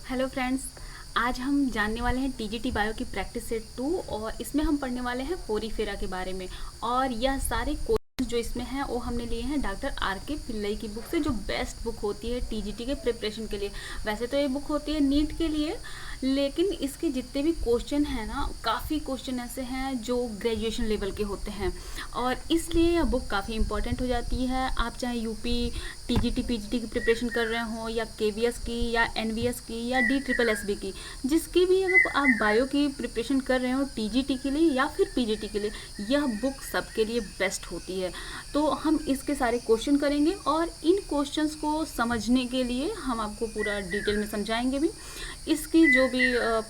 Hello friends. आज हम जानने वाले हैं टीजीटी बायो की प्रैक्टिस सेट 2 और इसमें हम पढ़ने वाले हैं पोरीफेरा के बारे में। और यह सारे क्वेश्चन जो इसमें हैं वो हमने लिए हैं डॉक्टर आर के पिल्लई की बुक से, जो बेस्ट बुक होती है टीजीटी के प्रिपरेशन के लिए। वैसे तो ये बुक होती है नीट के लिए, लेकिन इसके जितने भी क्वेश्चन हैं ना, काफ़ी क्वेश्चन ऐसे हैं जो ग्रेजुएशन लेवल के होते हैं और इसलिए यह बुक काफ़ी इंपॉर्टेंट हो जाती है। आप चाहे यूपी टीजीटी पीजीटी की प्रिपरेशन कर रहे हो या केवीएस की या एनवीएस की या DSSB की, जिसकी भी अगर आप बायो की प्रिपरेशन कर रहे हो टीजीटी के लिए या फिर पीजीटी के लिए, यह बुक सबके लिए बेस्ट होती है। तो हम इसके सारे क्वेश्चन करेंगे और इन क्वेश्चंस को समझने के लिए हम आपको पूरा डिटेल में समझाएंगे भी। इसकी जो भी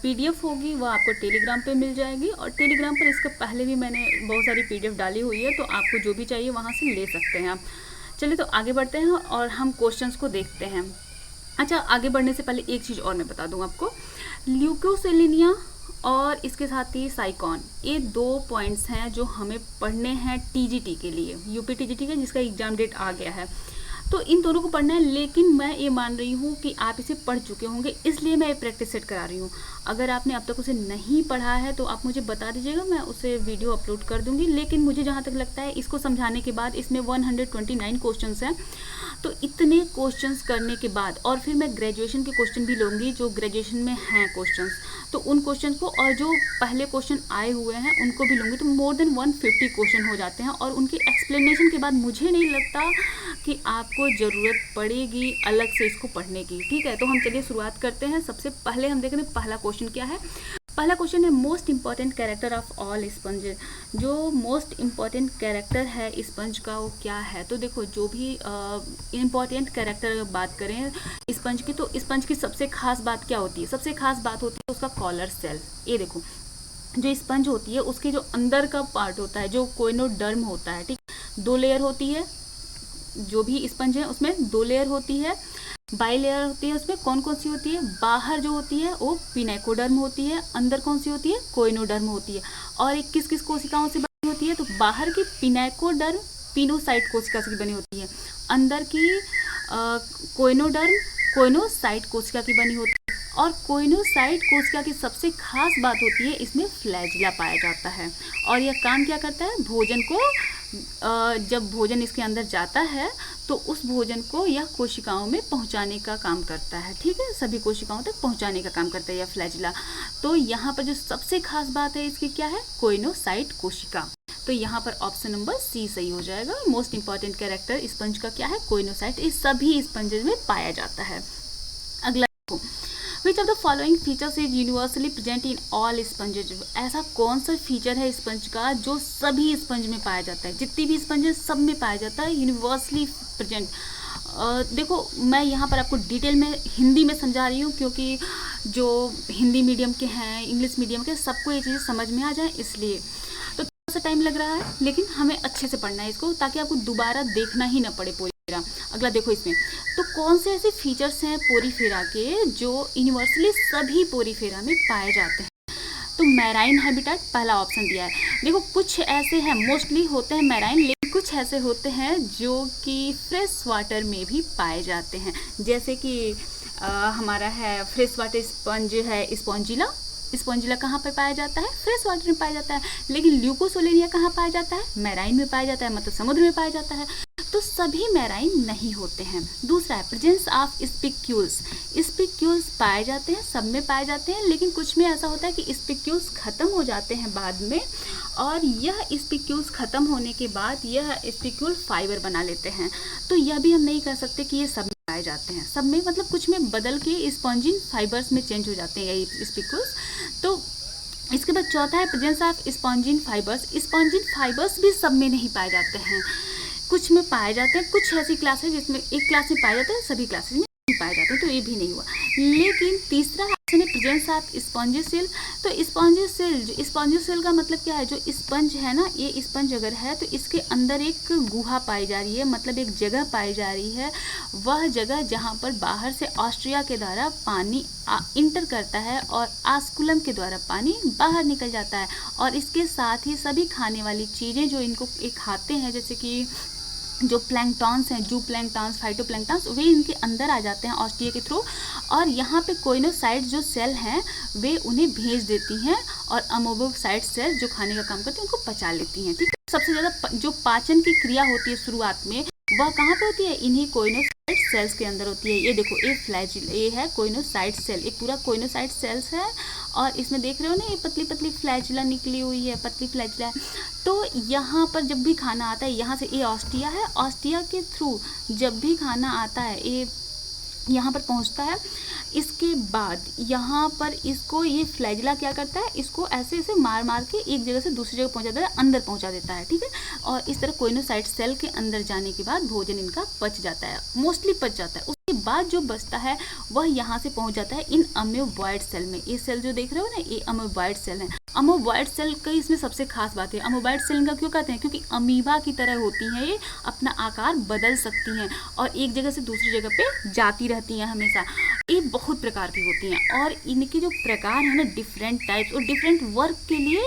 PDF होगी वह आपको टेलीग्राम पे मिल जाएगी और टेलीग्राम पर इसके पहले भी मैंने बहुत सारी PDF डाली हुई है, तो आपको जो भी चाहिए वहाँ से ले सकते हैं आप। चलिए तो आगे बढ़ते हैं और हम क्वेश्चंस को देखते हैं। अच्छा, आगे बढ़ने से पहले एक चीज़ और मैं बता दूं आपको। ल्यूकोसेलिनिया और इसके साथ ही साइकॉन, ये 2 पॉइंट्स हैं जो हमें पढ़ने हैं टीजीटी के लिए, यूपी टीजीटी के, जिसका एग्जाम डेट आ गया है। तो इन दोनों को पढ़ना है, लेकिन मैं ये मान रही हूँ कि आप इसे पढ़ चुके होंगे, इसलिए मैं ये प्रैक्टिस सेट करा रही हूँ। अगर आपने अब तक उसे नहीं पढ़ा है तो आप मुझे बता दीजिएगा, मैं उसे वीडियो अपलोड कर दूँगी। लेकिन मुझे जहाँ तक लगता है इसको समझाने के बाद, इसमें 129 क्वेश्चंस हैं, तो इतने क्वेश्चंस करने के बाद और फिर मैं ग्रेजुएशन के क्वेश्चन भी लूँगी जो ग्रेजुएशन में हैं क्वेश्चंस, तो उन क्वेश्चन को और जो पहले क्वेश्चन आए हुए हैं उनको भी लूँगी, तो मोर देन 150 क्वेश्चन हो जाते हैं। और उनके एक्सप्लेनेशन के बाद मुझे नहीं लगता कि आपको ज़रूरत पड़ेगी अलग से इसको पढ़ने की। ठीक है, तो हम चलिए शुरुआत करते हैं। सबसे पहले हम देखेंगे पहला क्वेश्चन क्या है। पहला क्वेश्चन है most important character of all sponge. जो मोस्ट इम्पॉर्टेंट कैरेक्टर है स्पंज का वो क्या है। तो देखो, जो भी इम्पॉर्टेंट कैरेक्टर बात करें स्पंज की, तो स्पंज की सबसे खास बात क्या होती है? सबसे खास बात होती है उसका कॉलर सेल। ये देखो, जो स्पंज होती है उसके जो अंदर का पार्ट होता है, जो कोइनोडर्म होता है, ठीक, 2 लेयर होती है। जो भी स्पंज है उसमें 2 लेयर होती है, बाई लेयर होती है। उसमें कौन कौन सी होती है? बाहर जो होती है वो पिनेकोडर्म होती है, अंदर कौन सी होती है? कोइनोडर्म होती है। और एक किस किस कोशिकाओं से बनी होती है? तो बाहर की पिनेकोडर्म पिनोसाइट कोशिका से बनी होती है, अंदर की कोइनोडर्म कोइनोसाइट कोशिका की बनी होती है। और कोइनोसाइट कोशिका की सबसे खास बात होती है इसमें फ्लैजिला पाया जाता है। और यह काम क्या करता है? भोजन को जब भोजन इसके अंदर जाता है तो उस भोजन को यह कोशिकाओं में पहुंचाने का काम करता है। ठीक है, सभी कोशिकाओं तक पहुंचाने का काम करता है यह फ्लैजिला। तो यहाँ पर जो सबसे खास बात है इसकी क्या है? कोइनोसाइट कोशिका। तो यहाँ पर ऑप्शन नंबर C सही हो जाएगा। मोस्ट इंपॉर्टेंट कैरेक्टर स्पंज का क्या है? कोइनोसाइट। इस सभी स्पंजेस में पाया जाता है। अगला, which of the following features is universally present in all sponges. ऐसा कौन सा फीचर है स्पंज का जो सभी स्पंज में पाया जाता है? जितनी भी स्पंज है सब में पाया जाता है, यूनिवर्सली प्रेजेंट। देखो, मैं यहाँ पर आपको डिटेल में हिंदी में समझा रही हूँ, क्योंकि जो हिंदी मीडियम के हैं, इंग्लिश मीडियम के, सबको ये चीज़ें समझ में आ जाए, इसलिए तो थोड़ा सा टाइम लग रहा है, लेकिन हमें अच्छे से पढ़ना है इसको, ताकि आपको दोबारा देखना ही ना पड़े पोरीफेरा। अगला देखो, इसमें तो कौन से ऐसे फीचर्स हैं पोरीफेरा के जो यूनिवर्सली सभी पोरीफेरा में पाए जाते हैं? तो मैराइन हैबिटेट पहला ऑप्शन दिया है। देखो, कुछ ऐसे हैं, मोस्टली होते हैं मैराइन, लेकिन कुछ ऐसे होते हैं जो कि फ्रेश वाटर में भी पाए जाते हैं। जैसे कि हमारा है फ्रेश वाटर स्पंज है स्पॉन्जिला। स्पॉन्जिला कहाँ पर पाया जाता है? फ्रेश वाटर में पाया जाता है। लेकिन ल्यूकोसोलेनिया कहाँ पाया जाता है? मैराइन में पाया जाता है, मतलब समुद्र में पाया जाता है। तो सभी मैराइन नहीं होते हैं। दूसरा है प्रेजेंस ऑफ स्पिक्यूल्स। स्पिक्यूल्स पाए जाते हैं, सब में पाए जाते हैं, लेकिन कुछ में ऐसा होता है कि स्पिक्यूल्स ख़त्म हो जाते हैं बाद में, और यह स्पिक्यूल्स ख़त्म होने के बाद यह स्पिक्यूल फाइबर बना लेते हैं। तो यह भी हम नहीं कह सकते कि ये सब में पाए जाते हैं। सब में मतलब कुछ में बदल के स्पॉन्जिन फाइबर्स में चेंज हो जाते हैं ये स्पिक्यूल्स। तो इसके बाद चौथा है presence of spongin fibres. Spongin fibres भी सब में नहीं पाए जाते हैं, कुछ में पाए जाते हैं। कुछ ऐसी क्लास है जिसमें एक क्लास में पाए जाते हैं, सभी क्लासेस में नहीं पाए जाते हैं, तो ये भी नहीं हुआ। लेकिन तीसरा ऑप्शन है प्रेजेंस ऑफ स्पॉन्जियोसेल। तो स्पॉन्जियोसेल का मतलब क्या है? जो स्पंज है ना, ये स्पंज अगर है तो इसके अंदर एक गुहा पाई जा रही है, मतलब एक जगह पाई जा रही है। वह जगह जहाँ पर बाहर से ऑस्ट्रिया के द्वारा पानी इंटर करता है और आस्कुलम के द्वारा पानी बाहर निकल जाता है। और इसके साथ ही सभी खाने वाली चीज़ें जो इनको खाते हैं, जैसे कि जो प्लैंक्टॉन्स हैं, जू प्लैंक्टॉन्स, फाइटोप्लैंक्टॉन्स, वे इनके अंदर आ जाते हैं ऑस्टिया के थ्रू, और यहाँ पे कोइनोसाइट्स जो सेल हैं वे उन्हें भेज देती हैं, और अमोबोसाइट सेल जो खाने का काम करते हैं उनको पचा लेती हैं। ठीक है, सबसे ज़्यादा जो पाचन की क्रिया होती है शुरुआत में, वह कहाँ पे होती है? इन्हीं कोइनोसाइट सेल्स के अंदर होती है। ये देखो, ये फ्लैजिल, ये है कोइनोसाइट सेल, एक पूरा कोइनोसाइट सेल्स है, और इसमें देख रहे हो ना, ये पतली पतली फ्लैजिला निकली हुई है, पतली फ्लैजिला है। तो यहाँ पर जब भी खाना आता है, यहाँ से ये ऑस्टिया है, ऑस्टिया के थ्रू जब भी खाना आता है ये यहाँ पर पहुँचता है। इसके बाद यहाँ पर इसको ये फ्लैजिला क्या करता है, इसको ऐसे ऐसे मार मार के एक जगह से दूसरी जगह पहुँचा देता है, अंदर पहुँचा देता है। ठीक है, और इस तरह कोइनोसाइट सेल के अंदर जाने के बाद भोजन इनका पच जाता है, मोस्टली पच जाता है। उसके बाद जो बचता है वह यहाँ से पहुँच जाता है इन अमीबॉयड सेल में। ये सेल जो देख रहे हो ना, ये अमीबॉयड सेल है। अमीबॉयड सेल का इसमें सबसे खास बात है, अमीबॉयड सेल का क्यों कहते हैं? क्योंकि अमीबा की तरह होती हैं, ये अपना आकार बदल सकती हैं और एक जगह से दूसरी जगह पे जाती रहती हैं हमेशा। ये बहुत प्रकार की होती हैं, और इनके जो प्रकार हैं ना, डिफरेंट टाइप्स और डिफरेंट वर्क के लिए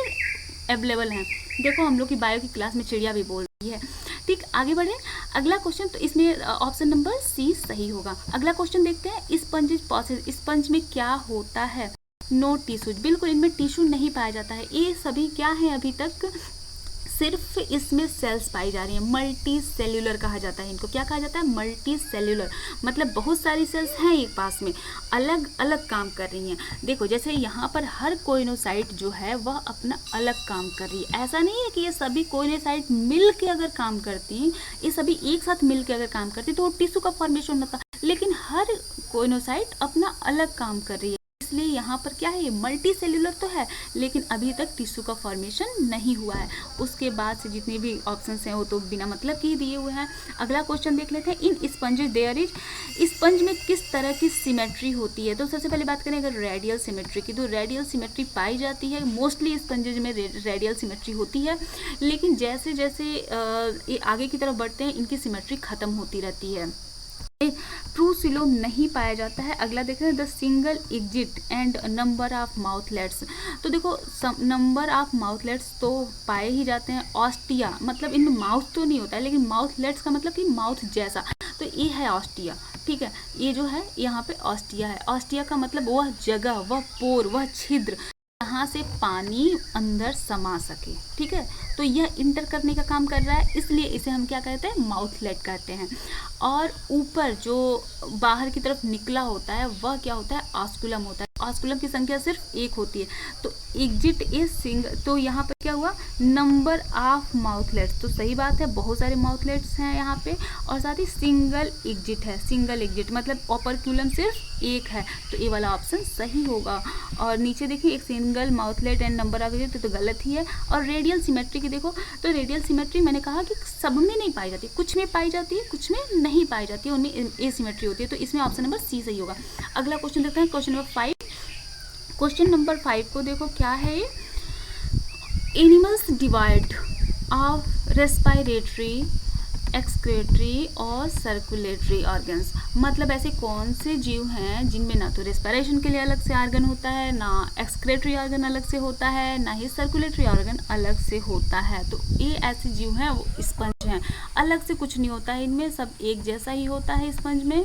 अवेलेबल हैं। देखो, हम लोग की बायो की क्लास में चिड़िया भी बोल रही है। ठीक, आगे बढ़े। अगला क्वेश्चन, तो इसमें ऑप्शन नंबर सी सही होगा। अगला क्वेश्चन देखते हैं, स्पंज प्रोसेस, स्पंज में क्या होता है? नो टिश्यूज, बिल्कुल इनमें टिश्यू नहीं पाया जाता है। ये सभी क्या है? अभी तक सिर्फ इसमें सेल्स पाई जा रही हैं। मल्टी सेल्यूलर कहा जाता है इनको। क्या कहा जाता है? मल्टी सेल्यूलर, मतलब बहुत सारी सेल्स हैं एक पास में, अलग अलग काम कर रही हैं। देखो, जैसे यहाँ पर हर कोइनोसाइट जो है वह अपना अलग काम कर रही है। ऐसा नहीं है कि ये सभी कोइनोसाइट मिल के अगर काम करती, ये सभी एक साथ मिल के अगर काम करती तो टिश्यू का फॉर्मेशन होता, लेकिन हर कोइनोसाइट अपना अलग काम कर रही है, इसलिए यहाँ पर क्या है? ये मल्टी सेल्यूलर तो है, लेकिन अभी तक टिश्यू का फॉर्मेशन नहीं हुआ है। उसके बाद से जितने भी ऑप्शंस हैं वो तो बिना मतलब के ही दिए हुए हैं। अगला क्वेश्चन देख लेते हैं, इन स्पंजेस देयर इज, स्पंज में किस तरह की सिमेट्री होती है? तो सबसे पहले बात करें अगर रेडियल सिमेट्री की, तो रेडियल सिमेट्री पाई जाती है। मोस्टली स्पंजेज में रेडियल सिमेट्री होती है, लेकिन जैसे जैसे ये आगे की तरफ बढ़ते हैं इनकी सिमेट्री खत्म होती रहती है। ट्रू सिलोम नहीं पाया जाता है। अगला देख रहे हैं, the single exit and number of mouthlets. तो देखो, नंबर ऑफ माउथलेट्स तो पाए ही जाते हैं। ऑस्टिया मतलब इनमें माउथ तो नहीं होता है, लेकिन माउथलेट्स का मतलब कि माउथ जैसा, तो ये है ऑस्टिया। ठीक है, ये जो है यहाँ पे ऑस्टिया है। ऑस्टिया का मतलब वह जगह, वह पोर, वह छिद्र जहाँ से पानी अंदर समा सके। ठीक है, तो यह इंटर करने का काम कर रहा है, इसलिए इसे हम क्या कहते हैं? माउथलेट कहते हैं। और ऊपर जो बाहर की तरफ निकला होता है वह क्या होता है? ऑस्कुलम होता है। ऑस्कुलम की संख्या सिर्फ एक होती है। तो एग्जिट इज सिंगल, तो यहाँ पर क्या हुआ? नंबर ऑफ माउथलेट्स, तो सही बात है, बहुत सारे माउथलेट्स हैं यहाँ पे, और साथ ही सिंगल एग्जिट है। सिंगल एग्जिट मतलब ओपर्क्यूलम सिर्फ एक है, तो ये वाला ऑप्शन सही होगा। और नीचे देखिए, एक single mouthlet and number of exit, तो गलत ही है। और रेडियल सिमेट्री की देखो, तो रेडियल सिमेट्री मैंने कहा कि सब में नहीं पाई जाती, कुछ में पाई जाती है, कुछ में नहीं पाई जाती है, उनमें एसिमेट्री होती है, तो इसमें ऑप्शन नंबर सी सही होगा। अगला क्वेश्चन देखते हैं, क्वेश्चन नंबर 5। क्वेश्चन नंबर 5 को देखो क्या है ये, animals divide of respiratory, excretory और सर्कुलेटरी ऑर्गन्स, मतलब ऐसे कौन से जीव हैं जिनमें ना तो रेस्पिरेशन के लिए अलग से ऑर्गन होता है, ना एक्सक्रेटरी ऑर्गन अलग से होता है, ना ही सर्कुलेटरी ऑर्गन अलग से होता है। तो ये ऐसे जीव हैं, वो स्पंज हैं, अलग से कुछ नहीं होता है इनमें, सब एक जैसा ही होता है स्पंज में।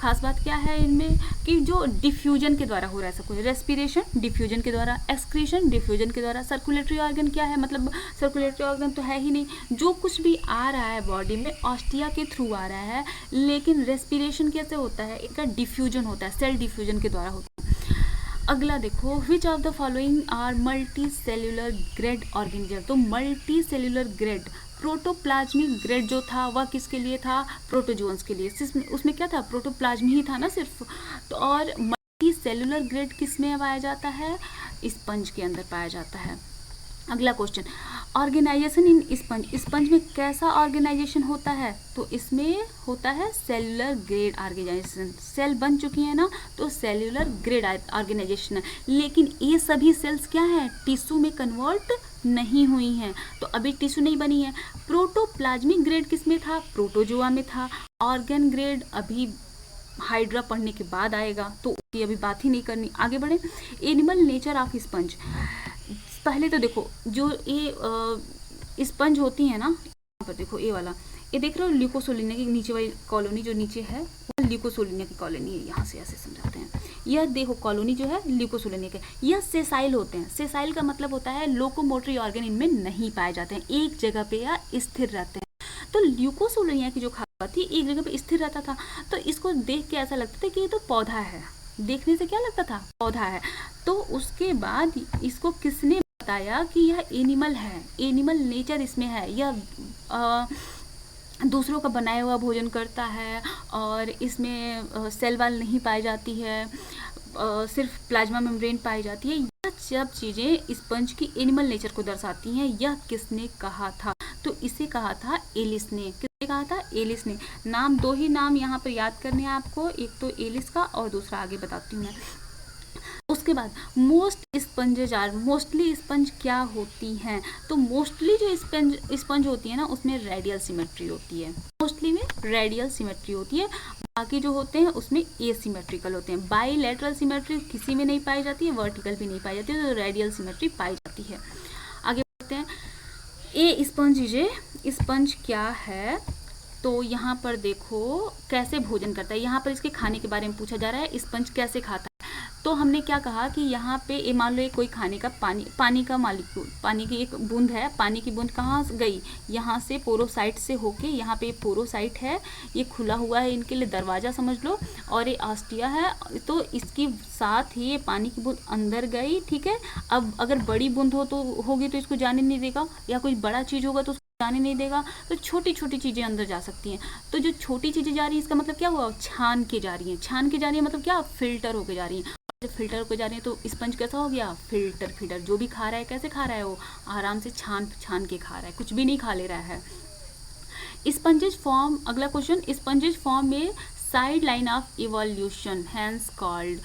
खास बात क्या है इनमें कि जो डिफ्यूजन के द्वारा हो रहा है सब कुछ, रेस्पिरेशन डिफ्यूजन के द्वारा, एक्सक्रीशन डिफ्यूजन के द्वारा, सर्कुलेटरी ऑर्गन क्या है? मतलब सर्कुलेटरी ऑर्गन तो है ही नहीं, जो कुछ भी आ रहा है बॉडी में ऑस्टिया के थ्रू आ रहा है, लेकिन रेस्पिरेशन कैसे होता है? इनका डिफ्यूजन होता है, सेल डिफ्यूजन के द्वारा होता है। अगला देखो, which of the following are multi cellular grade organism. तो multi cellular grade, protoplasmic grade जो था वह किसके लिए था? प्रोटोजोन्स के लिए। उसमें क्या था? प्रोटोप्लाज्म ही था ना सिर्फ। तो और मल्टी सेल्यूलर ग्रेड किस में पाया जाता है? स्पंज के अंदर पाया जाता है। अगला क्वेश्चन, ऑर्गेनाइजेशन इन स्पंज, स्पंज में कैसा ऑर्गेनाइजेशन होता है? तो इसमें होता है सेल्यूलर ग्रेड ऑर्गेनाइजेशन। सेल बन चुकी है ना, तो सेल्यूलर ग्रेड ऑर्गेनाइजेशन है, लेकिन ये सभी सेल्स क्या हैं? टिश्यू में कन्वर्ट नहीं हुई हैं, तो अभी टिश्यू नहीं बनी है। प्रोटोप्लाज्मिक ग्रेड किस में था? प्रोटोजोआ में था। ऑर्गन ग्रेड अभी हाइड्रा पढ़ने के बाद आएगा, तो उसकी अभी बात ही नहीं करनी। आगे बढ़े, एनिमल नेचर ऑफ स्पंज। पहले तो देखो, जो ये स्पंज होती है ना, यहाँ पर देखो ये वाला, ये देख रहे हो ल्यूकोसोलिनिया की नीचे वाली कॉलोनी जो नीचे है वो ल्यूकोसोलिनिया की कॉलोनी है, यहाँ से ऐसे समझाते हैं। यह देखो कॉलोनी जो है ल्यूकोसोलिनिया के, यह सेसाइल होते हैं। सेसाइल का मतलब होता है लोकोमोटरी ऑर्गन इनमें नहीं पाए जाते हैं, एक जगह पे या स्थिर रहते हैं। तो ल्यूकोसोलिनिया की जो खाका थी एक जगह पे स्थिर रहता था, तो इसको देख के ऐसा लगता था कि ये तो पौधा है, देखने से क्या लगता था, पौधा है। तो उसके बाद इसको किसने बताया कि यह एनिमल है, एनिमल नेचर इसमें है, यह दूसरों का बनाया हुआ भोजन करता है और इसमें सेल वाल नहीं पाई जाती है, सिर्फ प्लाज्मा मेम्ब्रेन पाई जाती है। यह सब चीज़ें स्पंज की एनिमल नेचर को दर्शाती हैं। यह किसने कहा था? तो इसे कहा था एलिस ने। किसने कहा था? एलिस ने। नाम, दो ही नाम यहाँ पर याद करने हैं आपको, एक तो एलिस का और दूसरा आगे बताती हूँ मैं। उसके बाद मोस्ट स्पंजेज आर, मोस्टली स्पंज क्या होती हैं? तो मोस्टली जो स्पंज होती है ना उसमें रेडियल सिमेट्री होती है, मोस्टली में रेडियल सिमेट्री होती है, बाकी जो होते हैं उसमें एसिमेट्रिकल होते हैं। बाईलैटरल सिमेट्री किसी में नहीं पाई जाती है, वर्टिकल भी नहीं पाई जाती है, तो रेडियल सिमेट्री पाई जाती है। आगे बढ़ते हैं। ए स्पंज क्या है? तो यहाँ पर देखो कैसे भोजन करता है, यहाँ पर इसके खाने के बारे में पूछा जा रहा है, स्पंज कैसे खाता है। तो हमने क्या कहा कि यहाँ पे मान लो कोई खाने का पानी का मालिक्यूल, पानी की एक बूंद है, पानी की बूंद कहाँ गई? यहाँ से पोरोसाइट से होके, यहाँ पे पोरोसाइट है, ये खुला हुआ है इनके लिए दरवाज़ा समझ लो, और ये आस्टिया है, तो इसकी साथ ही ये पानी की बूंद अंदर गई, ठीक है। अब अगर बड़ी बूंद होगी तो इसको जाने नहीं देगा, या कोई बड़ा चीज़ होगा तो जाने नहीं देगा, तो छोटी छोटी चीज़ें अंदर जा सकती हैं। तो जो छोटी चीज़ें जा रही हैं इसका मतलब क्या हुआ? छान के जा रही हैं, छान के जा रही है मतलब क्या? फिल्टर होके जा रही हैं। जब फिल्टर होके जा रही है तो स्पंज कैसा हो गया? Filter feeder. जो भी खा रहा है कैसे खा रहा है? वो आराम से छान के खा रहा है, कुछ भी नहीं खा ले रहा है। स्पंजेज फॉर्म, अगला क्वेश्चन, स्पंजेज फॉर्म में side line of evolution hence called.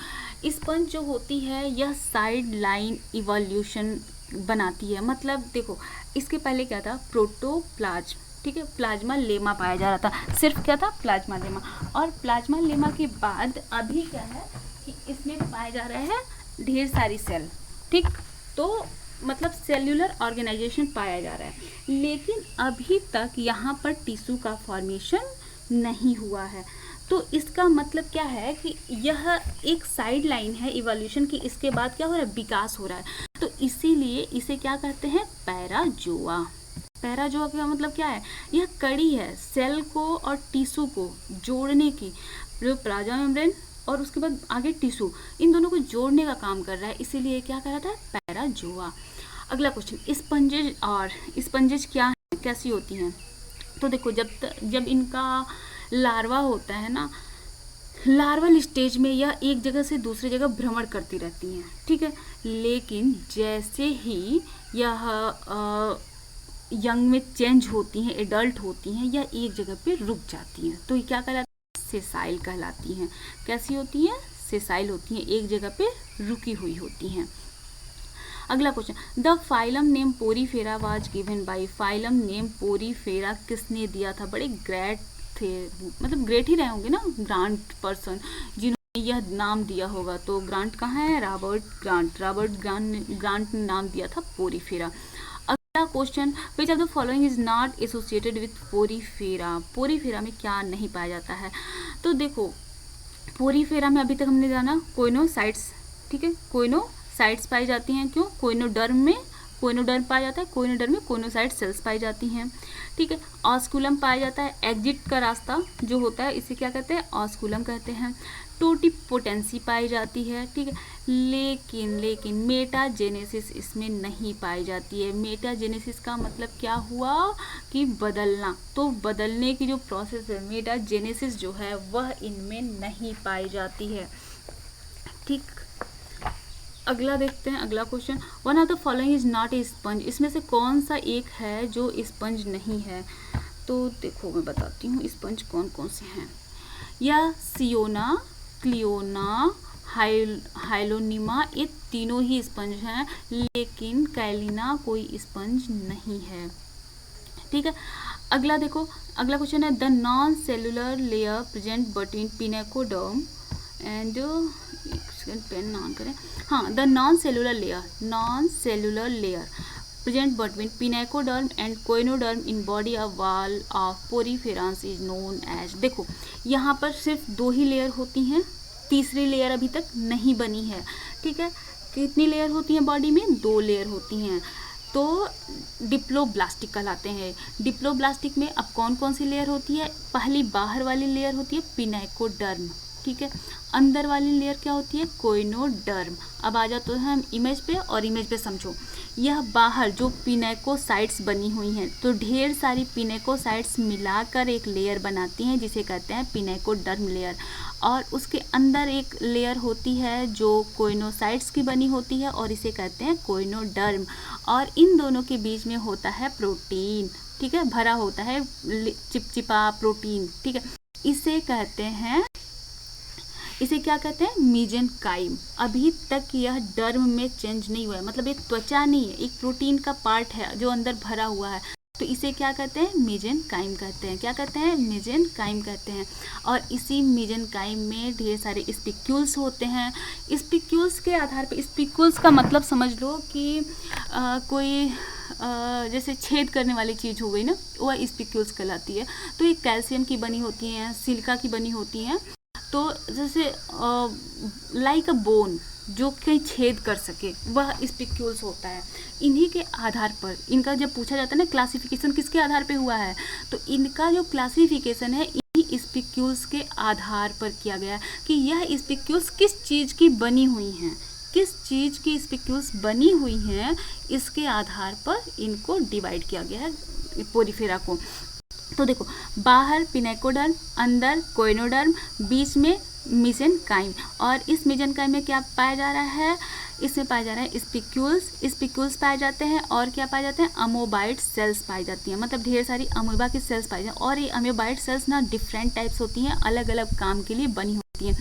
Sponge जो होती है यह साइड लाइन इवोल्यूशन बनाती है। मतलब देखो इसके पहले क्या था? प्रोटोप्लाज्म, ठीक है, प्लाज्मा लेमा पाया जा रहा था, सिर्फ क्या था? Plasma lemma. और प्लाज्मा लेमा के बाद अभी क्या है कि इसमें पाए जा रहे हैं ढेर सारी सेल, ठीक। तो मतलब सेल्यूलर ऑर्गेनाइजेशन पाया जा रहा है, लेकिन अभी तक यहाँ पर टिश्यू का फॉर्मेशन नहीं हुआ है। तो इसका मतलब क्या है कि यह एक साइड लाइन है इवोल्यूशन की, इसके बाद क्या हो रहा है? विकास हो रहा है। तो इसीलिए इसे क्या कहते हैं? पैराजोआ। पैराजोआ का मतलब क्या है? यह कड़ी है सेल को और टिश्यू को जोड़ने की, जो प्लाज्मा मेम्ब्रेन और उसके बाद आगे टिश्यू, इन दोनों को जोड़ने का काम कर रहा है, इसीलिए क्या कहलाता है? पैराजोआ। अगला क्वेश्चन, स्पंजेज क्या है, कैसी होती हैं? तो देखो जब इनका लार्वा होता है ना, लार्वल स्टेज में यह एक जगह से दूसरी जगह भ्रमण करती रहती हैं, ठीक है। लेकिन जैसे ही यह यंग में चेंज होती हैं, एडल्ट होती हैं, यह एक जगह पे रुक जाती हैं, तो ये क्या कहलाती है? सेसाइल कहलाती हैं। कैसी होती हैं? सेसाइल होती हैं, एक जगह पे रुकी हुई होती हैं। अगला question, the phylum name Porifera was given by. Phylum name Porifera किसने दिया था? बड़े ग्रेट थे, मतलब ग्रेट ही रहे होंगे ना, ग्रांट पर्सन जिन्होंने यह नाम दिया होगा। तो ग्रांट कहाँ है? रॉबर्ट ग्रांट ने नाम दिया था पोरीफेरा। अगला question, which of the following is not associated with Porifera. Porifera में क्या नहीं पाया जाता है? तो देखो पोरीफेरा में अभी तक हमने जाना कोइनोसाइट्स, ठीक है, कोइनोसाइट्स पाई जाती हैं। क्यों? कोइनोडर्म में कोइनोडर्म पाया जाता है, कोइनोडर्म में कोइनोसाइट सेल्स पाई जाती हैं, ठीक है। ऑस्कुलम पाया जाता है, एग्जिट का रास्ता जो होता है इसे क्या कहते हैं? ऑस्कुलम कहते हैं। टोटिपोटेंसी पाई जाती है, ठीक है। लेकिन मेटाजेनेसिस इसमें नहीं पाई जाती है। मेटाजेनेसिस का मतलब क्या हुआ कि बदलना, तो बदलने की जो प्रोसेस है मेटाजेनेसिस जो है वह इनमें नहीं पाई जाती है, ठीक। अगला देखते हैं, अगला question, one of the following is not a sponge. इसमें से कौन सा एक है जो स्पंज नहीं है? तो देखो मैं बताती हूँ स्पंज कौन कौन से हैं। या सियोना, क्लियोना, हाइलोनिमा, ये तीनों ही स्पंज हैं, लेकिन कैलिना कोई स्पंज नहीं है, ठीक है। अगला देखो, अगला क्वेश्चन है, the non cellular layer present between pinacoderm and, pain on करें, हाँ, the non cellular layer present between pinacoderm and coenoderm in body of wall of poriferans is known as। देखो यहाँ पर सिर्फ 2 ही लेयर होती हैं, तीसरी लेयर अभी तक नहीं बनी है, ठीक है। कितनी लेयर होती हैं बॉडी में? 2 लेयर होती हैं, तो डिप्लोब्लास्टिक कहलाते हैं। डिप्लोब्लास्टिक में अब कौन कौन सी लेयर होती है? पहली बाहर वाली लेयर होती है पिनाकोडर्म, ठीक है। अंदर वाली लेयर क्या होती है? कोइनोडर्म। अब आ जाते हैं हम इमेज पे, और इमेज पे समझो। यह बाहर जो पिनेकोसाइट्स बनी हुई हैं, तो ढेर सारी पिनेकोसाइट्स मिलाकर एक लेयर बनाती हैं जिसे कहते हैं पिनेकोडर्म लेयर। और उसके अंदर एक लेयर होती है जो कोइनोसाइट्स की बनी होती है और इसे कहते हैं कोइनोडर्म। और इन दोनों के बीच में होता है प्रोटीन, ठीक है, भरा होता है चिपचिपा प्रोटीन, ठीक है। इसे क्या कहते हैं? मीजेनकाइम। अभी तक यह डर्म में चेंज नहीं हुआ है, मतलब एक त्वचा नहीं है, एक प्रोटीन का पार्ट है जो अंदर भरा हुआ है, तो इसे क्या कहते हैं? मीजेनकाइम कहते हैं। क्या कहते हैं? मीजेनकाइम कहते हैं। और इसी मीजेनकाइम में ढेर सारे स्पिक्यूल्स होते हैं। स्पिक्यूल्स के आधार पर, स्पिक्यूल्स का मतलब समझ लो कि कोई जैसे छेद करने वाली चीज़ हो गई ना, वह स्पिक्यूल्स कहलाती है। तो ये कैल्शियम की बनी होती हैं, सिलिका की बनी होती हैं, तो जैसे लाइक अ बोन जो कहीं छेद कर सके, वह स्पिक्यूल्स होता है। इन्हीं के आधार पर इनका जब पूछा जाता है ना क्लासिफिकेशन किसके आधार पे हुआ है, तो इनका जो क्लासिफिकेशन है इन्हीं स्पिक्यूल्स के आधार पर किया गया है कि यह स्पिक्यूल्स किस चीज़ की बनी हुई हैं, किस चीज़ की स्पिक्यूल्स बनी हुई हैं, इसके आधार पर इनको डिवाइड किया गया है पोरीफेरा को। तो देखो, बाहर पिनेकोडर्म, अंदर कोइनोडर्म, बीच में मीजेनकाइम। और इस मीजेनकाइम में क्या पाया जा रहा है? इसमें पाया जा रहा है स्पिक्यूल्स पाए जाते हैं। और क्या पाए जाते हैं? अमोबाइड सेल्स पाई जाती हैं, मतलब ढेर सारी अमोबा की सेल्स पाई जाती हैं। और ये अमोबाइड सेल्स ना डिफरेंट टाइप्स होती हैं, अलग अलग काम के लिए बनी होती हैं।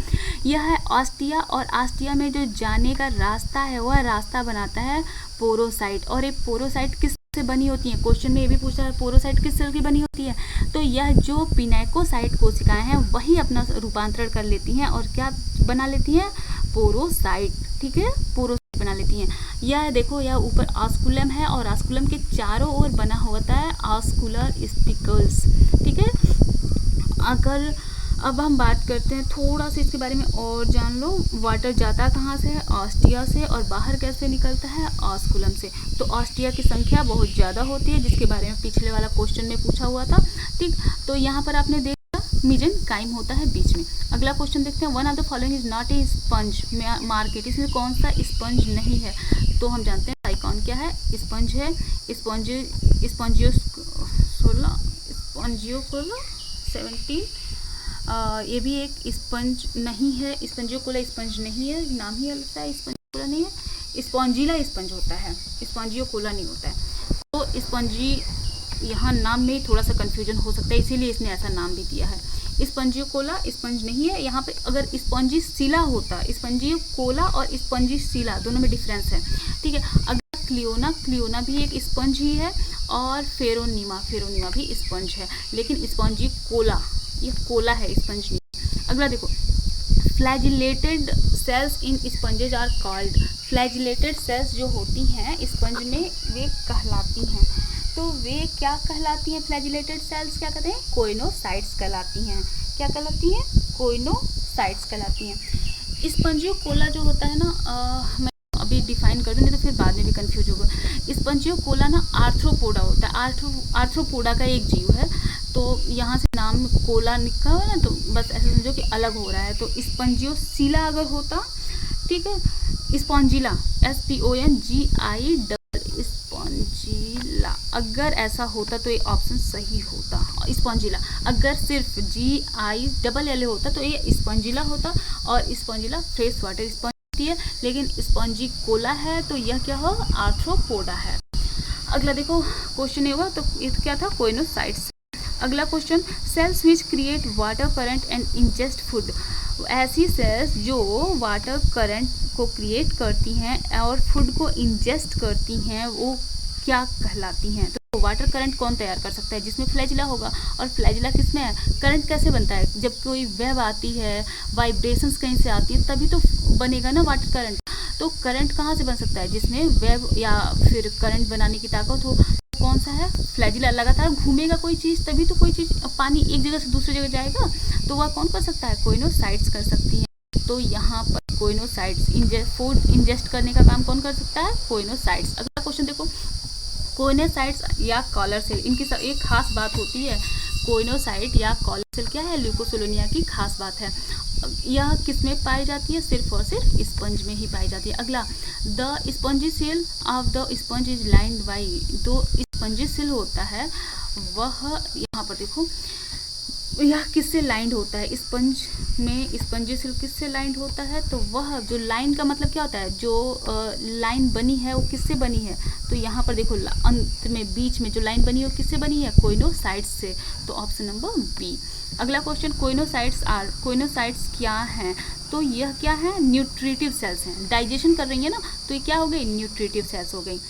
यह है ऑस्टिया, और ऑस्टिया में जो जाने का रास्ता है वह रास्ता बनाता है पोरोसाइट। और ये पोरोसाइट किस से बनी होती है? क्वेश्चन में ये भी पूछा है पोरोसाइट किस सेल की बनी होती है, तो यह जो पिनेकोसाइट कोशिकाएं हैं वही अपना रूपांतरण कर लेती हैं और क्या बना लेती हैं? पोरोसाइट, ठीक है, पोरोसाइट बना लेती हैं। यह देखो, यह ऊपर ऑस्कुलम है और ऑस्कुलम के चारों ओर बना होता है ऑस्कुलर स्पिकल्स, ठीक है। अगर अब हम बात करते हैं थोड़ा सा इसके बारे में और जान लो। वाटर जाता कहाँ से है? ऑस्टिया से, और बाहर कैसे निकलता है? ऑस्कुलम से। तो ऑस्टिया की संख्या बहुत ज़्यादा होती है, जिसके बारे में पिछले वाला क्वेश्चन में पूछा हुआ था, ठीक। तो यहाँ पर आपने देखा मीजेनकाइम होता है बीच में। अगला क्वेश्चन देखते हैं, one of the following is not a sponge market. इसमें कौन सा स्पंज नहीं है? तो हम जानते हैं साइकॉन क्या है? स्पंज है। स्पॉन्जियोकोला 17। ये भी एक स्पंज नहीं है। स्पंजियोकोला स्पंज नहीं है, नाम ही अलग है, स्पंजियोकोला नहीं है। स्पॉन्जिला स्पंज होता है, स्पॉन्जियोकोला नहीं होता है। तो स्पंजी यहाँ नाम में थोड़ा सा कन्फ्यूजन हो सकता है, इसीलिए इसने ऐसा नाम भी दिया है। स्पंजियोकोला स्पंज नहीं है। यहाँ पे अगर स्पंजिसिला होता, स्पंजियोकोला और स्पंजिसिला दोनों में डिफरेंस है, ठीक है। अगर क्लियोना भी एक स्पंज ही है, और फेरोनीमा भी स्पंज है, लेकिन स्पंजियोकोला ये कोला है, स्पंज नहीं। अगला देखो, flagellated cells in sponges are called. Flagellated cells जो होती हैं स्पंज में वे कहलाती हैं, तो वे क्या कहलाती हैं? फ्लैजिलेटेड सेल्स क्या कहते हैं? कोइनोसाइट्स कहलाती हैं। क्या कहलाती हैं? कोइनोसाइट्स कहलाती हैं। स्पंजियोकोला जो होता है ना, मैं अभी डिफाइन कर दूँ, नहीं तो फिर बाद में भी कंफ्यूज होगा। स्पंजियोकोला ना आर्थ्रोपोडा होता है, आर्थ्रोपोडा का एक जीव है। तो यहाँ से नाम कोला लिखा हुआ है ना, तो बस ऐसे समझो कि अलग हो रहा है। तो स्पंजियोसिला अगर होता, ठीक है, स्पॉन्जिला SPONGI स्पॉन्जिला, अगर ऐसा होता तो ये ऑप्शन सही होता, स्पॉन्जिला। अगर सिर्फ GILL होता तो ये स्पॉन्जिला होता, और स्पॉन्जिला फ्रेश वाटर स्पंज होती है, लेकिन स्पॉन्जिकोला है तो यह क्या हो? आर्थ्रोपोडा है। अगला देखो क्वेश्चन हुआ, तो ये क्या था? कोइनोसाइट्स। अगला question, cells which create water current and ingest food. ऐसी सेल्स जो वाटर करंट को क्रिएट करती हैं और फूड को इंजेस्ट करती हैं, वो क्या कहलाती हैं? तो वाटर करंट कौन तैयार कर सकता है? जिसमें फ्लैजिला होगा, और फ्लैजिला किसमें है? करंट कैसे बनता है? जब कोई वेव आती है, वाइब्रेशंस कहीं से आती है, तभी तो बनेगा ना वाटर करंट। तो करंट कहाँ से बन सकता है, जिसमें वेब या फिर करंट बनाने की ताकत हो। कौन सा है, फ्लैजिला। लगातार घूमेगा कोई चीज़ तभी तो कोई चीज़ पानी एक जगह से दूसरी जगह जाएगा, तो वह कौन कर सकता है, कोइनोसाइट्स कर सकती हैं। तो यहाँ पर कोइनोसाइट्स फूड इंजेस्ट करने का काम कौन कर सकता है, कोइनोसाइट्स। अगला क्वेश्चन देखो, कोइनोसाइट्स या कॉलर सेल, इनकी एक खास बात होती है। कोइनोसाइट या कॉलर सेल क्या है, ल्यूकोसोलोनिया की खास बात है। यह किस में पाई जाती है, सिर्फ और सिर्फ स्पंज में ही पाई जाती है। अगला, the spongy cell of the sponge is lined by, तो स्पंजी सेल होता है वह, यहाँ पर देखो यह किससे लाइंड होता है, स्पंज में स्पंजी सेल किससे लाइंड होता है, तो वह जो लाइन का मतलब क्या होता है, जो लाइन बनी है वो किससे बनी है, तो यहाँ पर देखो अंत में बीच में जो लाइन बनी है वो किससे बनी है, कोइनोसाइट्स से। तो ऑप्शन नंबर बी। अगला क्वेश्चन, कोइनोसाइट्स क्या हैं, तो यह क्या है, न्यूट्रिटिव सेल्स हैं, डाइजेशन कर रही है ना, तो ये क्या हो गई, न्यूट्रिटिव सेल्स हो गई।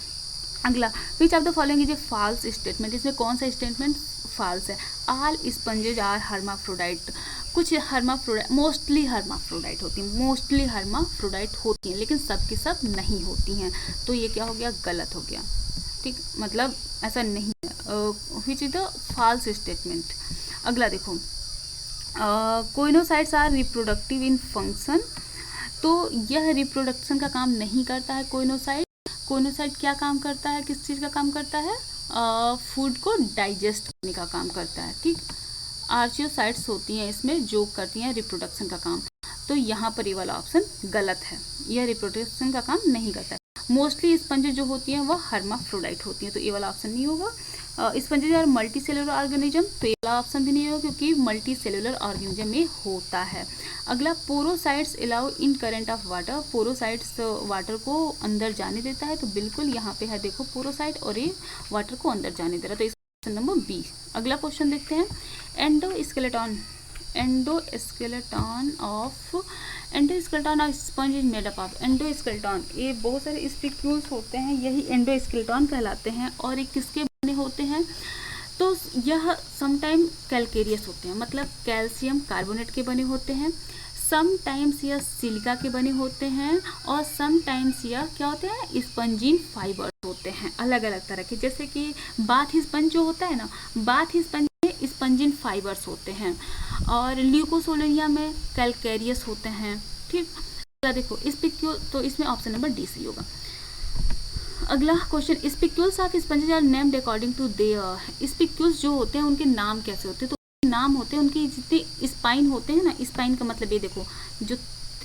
अगला, which of the following is a false statement, इसमें कौन सा स्टेटमेंट फॉल्स है। ऑल स्पंजेज आर हर्माफ्रोडाइट, कुछ हर्माफ्रोडाइट, मोस्टली हर्माफ्रोडाइट होती हैं, मोस्टली हर्माफ्रोडाइट होती हैं, लेकिन सब की सब नहीं होती हैं, तो ये क्या हो गया, गलत हो गया। ठीक, मतलब ऐसा नहीं है, which is the false statement. अगला देखो, coenocytes are reproductive in function, तो यह रिप्रोडक्शन का काम नहीं करता है कोइनोसाइट। कोइनोसाइट क्या काम करता है, किस चीज़ का काम करता है, फूड को डाइजेस्ट करने का काम करता है। ठीक, आर्चियोसाइट्स होती हैं इसमें जो करती हैं रिप्रोडक्शन का काम, तो यहाँ पर ये वाला ऑप्शन गलत है, यह रिप्रोडक्शन का काम नहीं करता है। मोस्टली स्पंजेस जो होती हैं वह हर्माफ्रोडाइट होती हैं, तो ये वाला ऑप्शन नहीं होगा। Sponges are multi cellular organism, तो ये वाला ऑप्शन भी नहीं होगा क्योंकि मल्टी सेलुलर ऑर्गेनिज्म में होता है। अगला, porocytes allow in current of water, porocytes water को अंदर जाने देता है, तो बिल्कुल यहाँ पे है देखो पोरोसाइट और ये वाटर को अंदर जाने दे रहा है, तो ऑप्शन नंबर बी। अगला क्वेश्चन देखते हैं, endoskeleton of sponge is made up of, endoskeleton, ये बहुत सारे स्पिक्यूल्स होते हैं, यही एंडोस्केलेटन कहलाते हैं, और ये किसके बने होते हैं, तो यह समटाइम कैलकेरियस होते हैं, मतलब कैल्शियम कार्बोनेट के बने होते हैं, समटाइम्स यह सिलिका के बने होते हैं, और समटाइम्स यह क्या होते हैं, स्पंजीन फाइबर होते हैं, अलग अलग तरह के, जैसे कि बाथ स्पंज जो होता है ना, बाथ स्पंज में स्पंजीन फाइबर्स होते हैं, और ल्यूकोसोलेनिया में कैलकेरियस होते हैं। ठीक, देखो स्पिक्यूल, तो इसमें ऑप्शन नंबर डी सही होगा। अगला question, spicules of sponges are named according to their, spicules जो होते हैं उनके नाम कैसे होते हैं, तो नाम होते हैं उनकी जितने स्पाइन होते हैं ना, स्पाइन का मतलब ये देखो, जो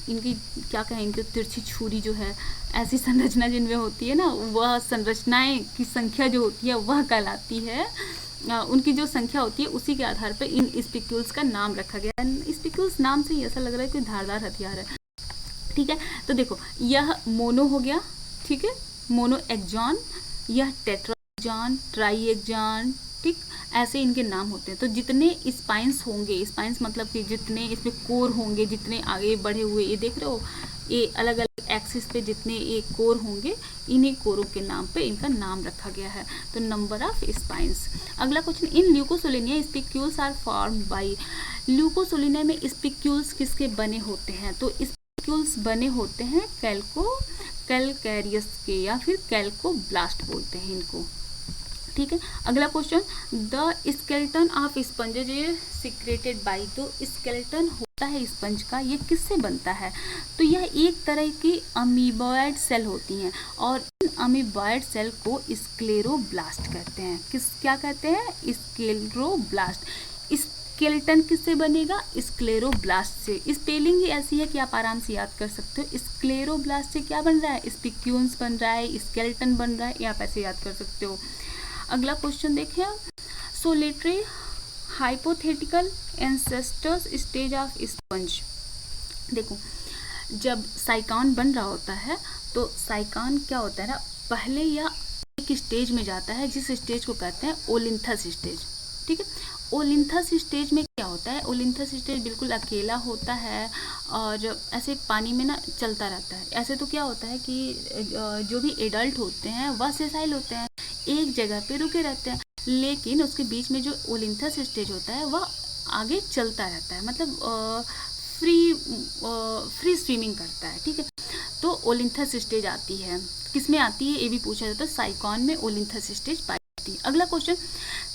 इनकी क्या कहें, इनकी तिरछी छुरी जो है, ऐसी संरचना जिनमें होती है ना, वह संरचनाएं की संख्या जो होती है वह कहलाती है, उनकी जो संख्या होती है उसी के आधार पर इन स्पिक्यूल्स का नाम रखा गया है। स्पिक्यूल्स नाम से ही ऐसा लग रहा है कोई धारदार हथियार है। ठीक है, तो देखो यह मोनो हो गया, ठीक है, मोनो एक्जॉन, यह टेट्राएक्जॉन, ट्राईएक्जॉन, ठीक, ऐसे इनके नाम होते हैं। तो जितने स्पाइंस होंगे, स्पाइंस मतलब कि जितने इसमें कोर होंगे, जितने आगे बढ़े हुए, ये देख रहे हो, ये अलग अलग एक्सिस पे जितने ये कोर होंगे, इन्हीं कोरों के नाम पे इनका नाम रखा गया है, तो नंबर ऑफ स्पाइंस। अगला question, in leucosolenia spicules are formed by, leucosolenia में स्पिक्यूल्स किसके बने होते हैं, तो स्पिक्यूल्स बने होते हैं कैलकेरियस के, या फिर कैल्कोब्लास्ट बोलते हैं इनको। ठीक है, अगला question, the skeleton of sponges secreted by, तो स्केलेटन होता है स्पंज का, ये किससे बनता है, तो यह एक तरह की अमीबॉयड सेल होती हैं, और इन अमीबॉयड सेल को स्क्लेरोब्लास्ट कहते हैं। क्या कहते हैं, स्क्लेरोब्लास्ट। स्केलेटन किससे बनेगा, स्क्लेरोब्लास्ट से। स्पेलिंग ही ऐसी है कि आप आराम से याद कर सकते हो। स्क्लेरोब्लास्ट से क्या बन रहा है, स्पिक्यूल्स बन रहा है, स्केलेटन बन रहा है, ये आप ऐसे याद कर सकते हो। अगला क्वेश्चन देखें, solitary hypothetical ancestors stage of sponge. देखो, जब साइकान बन रहा होता है, तो साइकान क्या होता है ना, पहले यह एक स्टेज में जाता है, जिस स्टेज को कहते हैं ओलिंथस स्टेज। ठीक है, ओलिंथस स्टेज में क्या होता है, ओलिंथस स्टेज बिल्कुल अकेला होता है, और ऐसे पानी में ना चलता रहता है। ऐसे तो क्या होता है कि जो भी एडल्ट होते हैं वह सेसाइल होते हैं, एक जगह पे रुके रहते हैं, लेकिन उसके बीच में जो ओलिंथस स्टेज होता है वह आगे चलता रहता है, मतलब फ्री स्विमिंग करता है। ठीक है, तो ओलिंथस स्टेज आती है। किस में आती है ये भी पूछा जाता है, साइकॉन में ओलिंथस स्टेज पाई जाती है। अगला question,